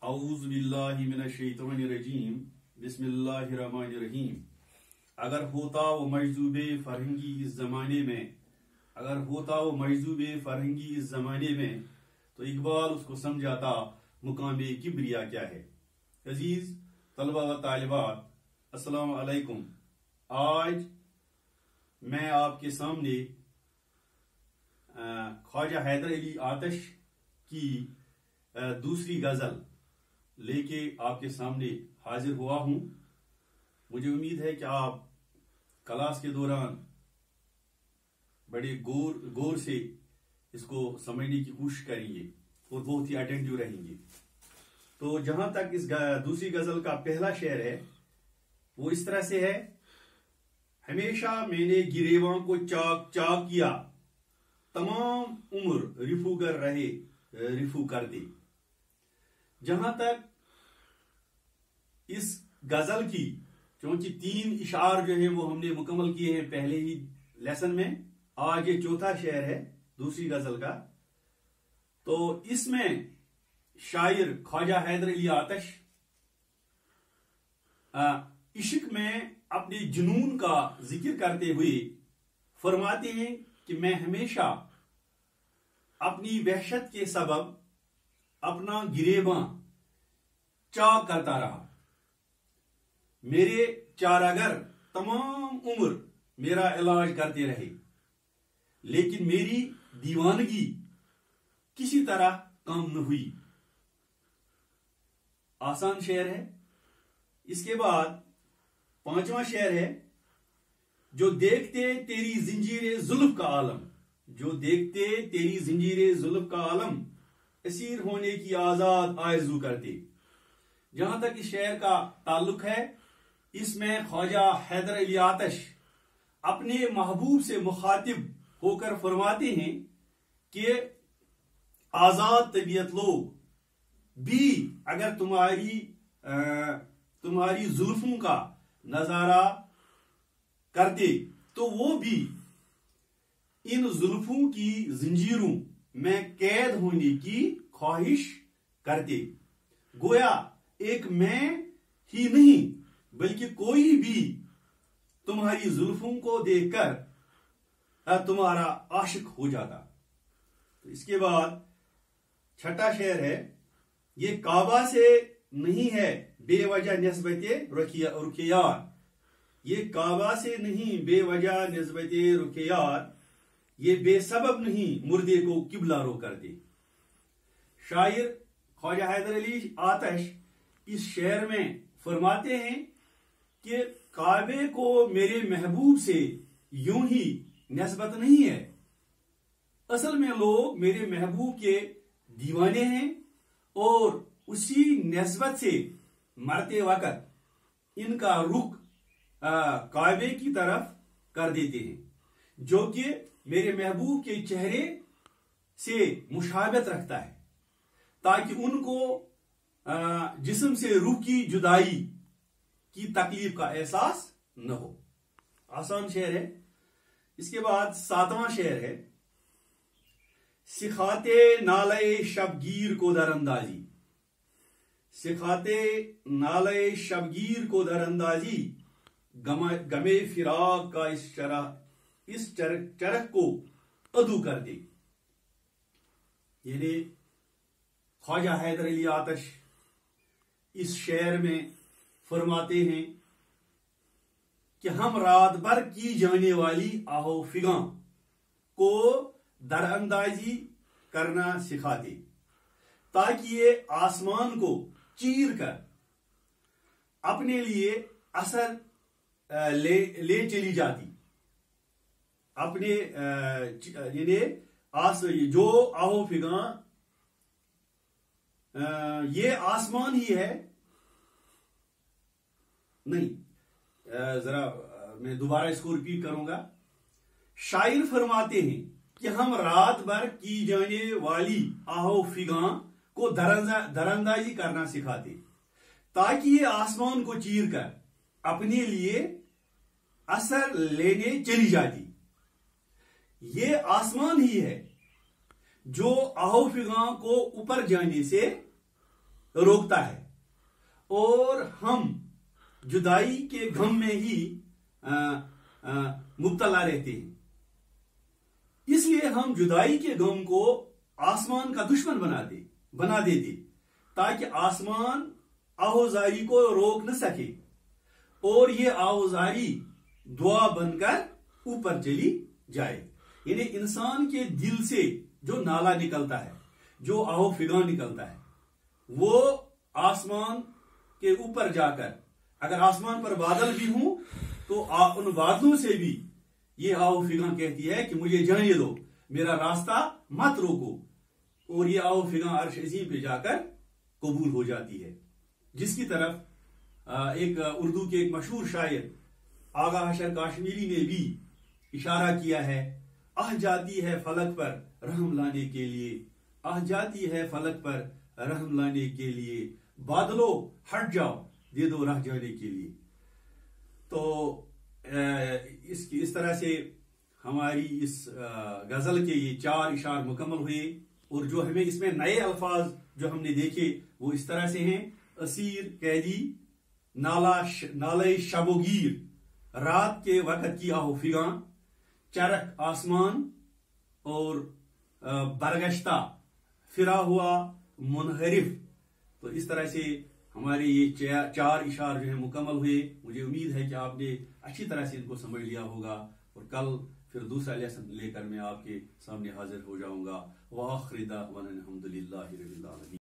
औज़ु बिल्लाहि मिनश्शैतानिर्रजीम बिस्मिल्लाहिर्रहमानिर्रहीम। अगर होता वो मजदूबे फरहंगी इस जमाने में, अगर होता वो मजदूबे फरहंगी इस जमाने में, तो इकबाल उसको समझाता मुकामे किब्रिया क्या है। अजीज तलबा व तालिबात, अस्सलाम अलैकुम। आज मैं आपके सामने ख्वाजा हैदर अली आतिश की दूसरी गजल लेके आपके सामने हाजिर हुआ हूं। मुझे उम्मीद है कि आप क्लास के दौरान बड़े गौर से इसको समझने की कोशिश करेंगे और बहुत ही अटेंटिव रहेंगे। तो जहां तक इस दूसरी गजल का पहला शेर है वो इस तरह से है। हमेशा मैंने गिरेवां को चाक चाक किया, तमाम उम्र रिफूगर रहे रिफू कर दे। जहां तक इस गजल की, क्योंकि 3 इशार जो है वो हमने मुकम्मल किए हैं पहले ही लेसन में, आज ये चौथा शेर है दूसरी गजल का। तो इसमें शायर ख्वाजा हैदर अली आतिश इश्क में अपने जुनून का जिक्र करते हुए फरमाते हैं कि मैं हमेशा अपनी वहशत के सबब अपना गिरेबां चाक करता रहा। मेरे चारागर तमाम उम्र मेरा इलाज करते रहे, लेकिन मेरी दीवानगी किसी तरह कम न हुई। आसान शेर है। इसके बाद 5वां शेर है। जो देखते तेरी जिंजीरे जुल्फ का आलम, जो देखते तेरी जिंजीरे जुल्फ का आलम, असीर होने की आजाद आरज़ू करते। जहां तक इस शेर का ताल्लुक है, इसमें ख्वाजा हैदर अली आतिश अपने महबूब से मुखातिब होकर फरमाते हैं कि आजाद तबीयत लोग भी अगर तुम्हारी जुल्फों का नजारा करते तो वो भी इन जुल्फों की जंजीरों में कैद होने की ख्वाहिश करते। गोया एक मैं ही नहीं बल्कि कोई भी तुम्हारी जुल्फों को देखकर तुम्हारा आशिक हो जाता। तो इसके बाद 6ठा शेर है। ये काबा से नहीं है बेवजह निस्बते रुखियार, ये काबा से नहीं बेवजह निस्बते रुखियार, ये बेसबब नहीं मुर्दे को किबला रो कर दे। शायर ख्वाजा हैदर अली आतिश इस शेर में फरमाते हैं कि काबे को मेरे महबूब से यूं ही निस्बत नहीं है। असल में लोग मेरे महबूब के दीवाने हैं और उसी निस्बत से मरते वक्त इनका रुख काबे की तरफ कर देते हैं, जो कि मेरे महबूब के चेहरे से मुशाबत रखता है, ताकि उनको जिस्म से रूह की जुदाई की तकलीफ का एहसास न हो। आसान शेर है। इसके बाद 7वां शेर है। सिखाते नाले शबगीर को दरअंदाजी, सिखाते नाले शबगीर को दरअंदाजी, गमे फिराक का इस चरख को अदू कर दे। यानी ख्वाजा हैदर अली आतिश इस शेर में फरमाते हैं कि हम रात भर की जाने वाली आहो फिगां को दरअंदाजी करना सिखाते, ताकि ये आसमान को चीर कर अपने लिए असर ले चली जाती। अपने यानी जो आहो फिगां ये आसमान ही है। नहीं, जरा मैं दोबारा इसको रिपीट करूंगा। शायर फरमाते हैं कि हम रात भर की जाने वाली आहो फिगां को दरअंदाजी करना सिखाते, ताकि ये आसमान को चीर कर अपने लिए असर लेने चली जाती। ये आसमान ही है जो आहो फिगां को ऊपर जाने से روکتا ہے اور ہم جدائی کے غم میں ہی مبتلا رہتے ہیں. اس لیے ہم جدائی کے غم کو آسمان کا دشمن بنا دیتے تاکہ آسمان آہوزاری کو روک نہ سکے اور یہ آہوزاری دعا بن کر اوپر چلی جائے. یعنی انسان کے دل سے جو نالا نکلتا ہے، جو آہو فگاں نکلتا ہے، وہ آسمان کے اوپر جا کر، اگر آسمان پر بادل بھی ہوں تو ان بادلوں سے بھی یہ آہو فگاں کہتی ہے کہ مجھے جانے دو، میرا راستہ مت روکو، اور یہ آہو فگاں عرش عظیم پہ جا کر قبول ہو جاتی ہے. جس کی طرف ایک اردو کے ایک مشہور شاعر آغا حشر کاشمیری نے بھی اشارہ کیا ہے. آہ جاتی ہے فلک پر رحم لانے کے لیے، آہ جاتی ہے فلک پر رحم لانے کے لیے، بادلوں ہٹ جاؤ دے دو راہ جانے کے لیے. تو اس طرح سے ہماری اس غزل کے یہ 4 اشعار مکمل ہوئے، اور جو ہمیں اس میں نئے الفاظ جو ہم نے دیکھے وہ اس طرح سے ہیں: اسیر، قیدی، نالے شب و گیر، رات کے وقت کی آہو فگاں، چرخ آسمان، اور برگشتہ فرا ہوا منحرف. تو اس طرح سے ہمارے یہ 4 اشعار جو ہیں مکمل ہوئے. مجھے امید ہے کہ آپ نے اچھی طرح سے ان کو سمجھ لیا ہوگا، اور کل پھر دوسرا لیسن لے کر میں آپ کے سامنے حاضر ہو جاؤں گا. وآخر دعوانا الحمد للہ رب العالمین.